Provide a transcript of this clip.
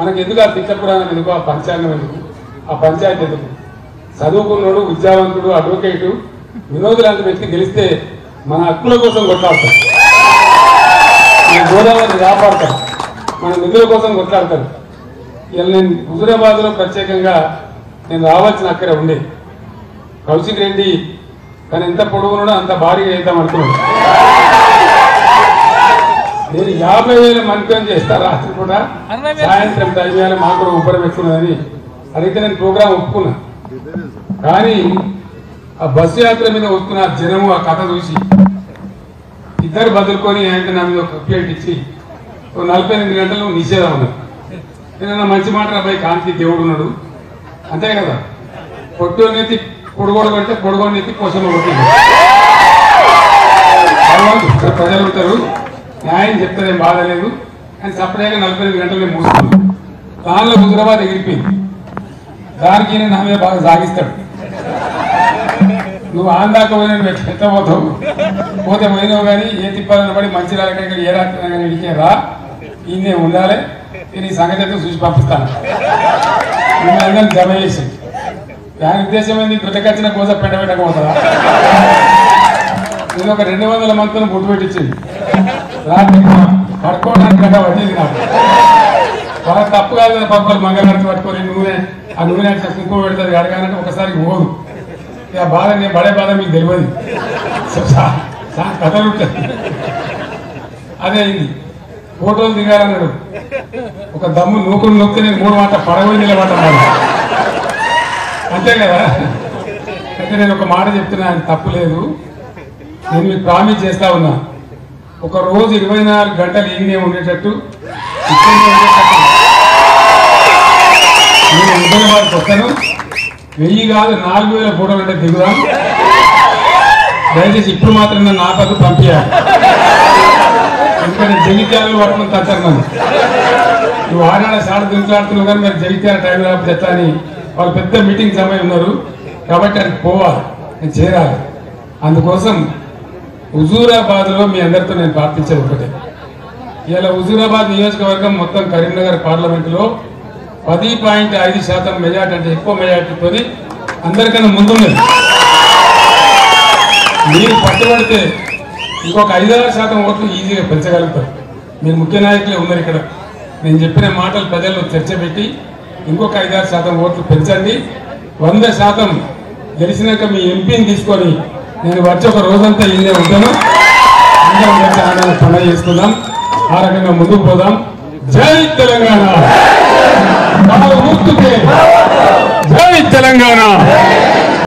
మనకు ఎందుకు ఆ పిచ్చపురాణం ఎందుకు, ఆ పంచాంగం ఎందుకు, ఆ పంచాయతీ ఎందుకు? చదువుకున్నాడు, విద్యావంతుడు, అడ్వకేటు, వినోద్ లాంటి వ్యక్తి గెలిస్తే మన హక్కుల కోసం కొట్లాడతారు, మన గోదావరి కాపాడతారు, మన నిధుల కోసం కొట్లాడతారు. ఇలా నేను హుజూరాబాద్లో ప్రత్యేకంగా నేను రావాల్సిన అక్కడే ఉండే. కౌశిక్ రెడ్డి తను ఎంత పొడుగున్నాడో అంత భారీగా చేద్దాం అనుకున్నాడు. నేను 50,000 మంత్రం చేస్తా రాత్రి కూడా, సాయంత్రం టైం మాకు కూడా ఉపరం ఎక్కున్నదని అడిగితే నేను ప్రోగ్రాం ఒప్పుకున్నా. కానీ ఆ బస్సు యాత్ర మీద వస్తున్న జనము ఆ కథ చూసి ఇద్దరు బదులుకొని ఆయన నా మీద ఒక ప్లేట్ ఇచ్చి 48 గంటలు నిషేధం ఉన్నది. నేను మంచి మాట అబ్బాయి కాంతి దేవుడు ఉన్నాడు అంతే కదా, పొట్టునెత్తి పొడుగోడు పెడితే పొడుగోడు నెత్తి కోసమ కొట్టింది. ప్రజలు ఉంటారు, న్యాయం చెప్తారేం బాధ లేదు అని సపరేట్గా 48 గంటలు నేను మూసుకున్నాను. దానిలో హుజూరాబాద్ ఎగిరిపోయింది. దానికి నేను నా మీద బాగా సాగిస్తాడు. నువ్వు ఆందాక పోయిన ఎత్తపోతావు, పోతే పోయినావు కానీ ఏ తిప్పాలని పడి మంచి రాలక ఏ రాత్రి కానీ ఇడికే రా, ఈయనే ఉండాలి, నేను ఈ సంగతి అయితే చూసి పంపిస్తాను. మిమ్మల్ని అందరినీ జమ చేసి దాని ఉద్దేశం ఏంది, గుట్టకొచ్చిన కోస పెట్టబెట్టకపోతుందా? నేను ఒక 200 మందిని బొట్టు పెట్టించింది. రాత్రి పడుకోవడానికి గంట పట్టింది నాకు. బాగా తప్పు కాదు కదా, పక్కలు మంగళారతి పట్టుకొని నూనె ఆ నూనె కుంకుమ పెడతారు అడగాలంటే ఒకసారి పోదు. ఇక బాధ నేను పడే బాధ మీకు తెలియదు, కథలు ఉంటుంది. అదే అయింది. ఫోటోలు దిగాలన్నాడు, ఒక దమ్ము నూకులు నొక్కితే నేను 3 మాట పడవ నిలబడ్డాను అంతే కదా. అయితే నేను ఒక మాట చెప్తున్నా, ఆయన తప్పు లేదు, నేను మీకు ప్రామిస్ చేస్తా ఉన్నా, ఒక రోజు 24 గంటలు ఈయనే ఉండేటట్టు నేను హుజూరాబాద్కి వస్తాను. 1000 కాదు 4000 ఫోటోలు అంటే దిగుదాం. దయచేసి ఇప్పుడు మాత్రం నన్ను ఆపదు, పంపించాలి. ఎందుకంటే జగిత్యాలలో పట్టుకుని తచ్చారు. నువ్వు ఆనాడ సాడు దించులాడుతున్నావు కానీ మీరు జగిత్యాల టైం రాకపోతే ఎట్లా అని వాళ్ళు పెద్ద మీటింగ్ సమయం ఉన్నారు కాబట్టి అది పోవాలి, నేను చేరాలి. అందుకోసం హుజూరాబాద్లో మీ అందరితో నేను ప్రార్థించేది ఒకటే, ఇలా హుజూరాబాద్ నియోజకవర్గం మొత్తం కరీంనగర్ పార్లమెంటులో 10.5% మెజార్టీ, అంటే ఎక్కువ మెజార్టీతో అందరికన్నా ముందున్నది. మీరు పట్టుబడితే ఇంకొక 5-6% ఓట్లు ఈజీగా పెంచగలుగుతారు. మీరు ముఖ్య నాయకులే ఉన్నారు ఇక్కడ. నేను చెప్పిన మాటలు ప్రజల్లో చర్చ పెట్టి ఇంకొక 5-6% ఓట్లు పెంచండి. 100% గెలిచినాక మీ ఎంపీని తీసుకొని నేను వచ్చి ఒక రోజంతా ఇల్లే ఉంటాను. అందరం కలిసి ఆనందంగా పండుగ చేసుకుందాం, ఆ రకంగా ముందుకు పోదాం. జై తెలంగాణ, జై తెలంగాణ.